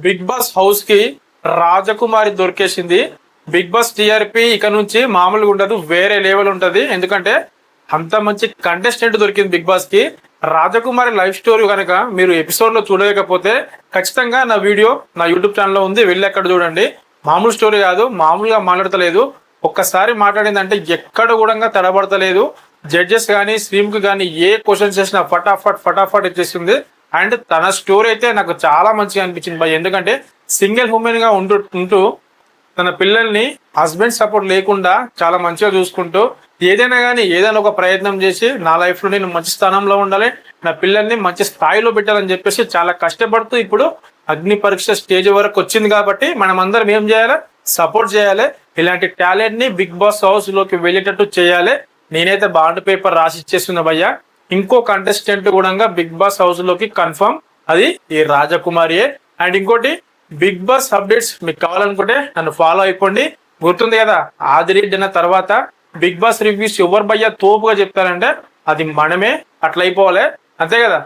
Big boss house కి రాజకుమారి దొరికేసింది. Big boss TRP ఇక నుంచి మామూలుగా ఉండదు, వేరే లెవెల్ ఉంటది. ఎందుకంటే అంత మంచి కంటెస్టెంట్ దొరికింది బిగ్ బాస్ కి. రాజకుమారి లైఫ్ స్టోరీ కనుక మీరు ఎపిసోడ్ లో చూడలేకపోతే ఖచ్చితంగా నా వీడియో నా యూట్యూబ్ ఛానల్లో ఉంది, వెళ్ళి అక్కడ చూడండి. మామూలు స్టోరీ కాదు, మామూలుగా మాట్లాడతలేదు. ఒక్కసారి మాట్లాడిందంటే ఎక్కడ కూడా తడబడతలేదు. జడ్జెస్ కానీ స్ట్రీమ్ కి కానీ ఏ క్వశ్చన్స్ చేసినా ఫటాఫట్ ఇచ్చేస్తుంది. అండ్ తన స్టోరీ అయితే నాకు చాలా మంచిగా అనిపించింది భయ్. ఎందుకంటే సింగిల్ ఉమెన్ గా ఉంటూ తన పిల్లల్ని హస్బెండ్ సపోర్ట్ లేకుండా చాలా మంచిగా చూసుకుంటూ ఏదైనా కానీ ఏదైనా ఒక ప్రయత్నం చేసి నా లైఫ్ లో నేను మంచి స్థానంలో ఉండాలి, నా పిల్లల్ని మంచి స్థాయిలో పెట్టాలని చెప్పేసి చాలా కష్టపడుతూ ఇప్పుడు అగ్ని పరీక్ష స్టేజ్ వరకు వచ్చింది. కాబట్టి మనం అందరం ఏం చేయాలి, సపోర్ట్ చేయాలి. ఇలాంటి టాలెంట్ ని బిగ్ బాస్ హౌస్ లోకి వెళ్ళేటట్టు చేయాలి. నేనైతే బాండ్ పేపర్ రాసి ఇచ్చేస్తున్నా భయ్యా. ఇంకో కంటెస్టెంట్ కూడా బిగ్ బాస్ హౌస్ లోకి కన్ఫర్మ్, అది ఈ రాజకుమారియే. అండ్ ఇంకోటి, బిగ్ బాస్ అప్డేట్స్ మీకు కావాలనుకుంటే నన్ను ఫాలో అయిపోండి. గుర్తుంది కదా, ఆదిరెడ్డి అన్న తర్వాత బిగ్ బాస్ రివ్యూస్ ఎవరు భయ్యా తోపుగా చెప్తారంటే అది మనమే. అట్లా అయిపోవాలి, అంతే కదా.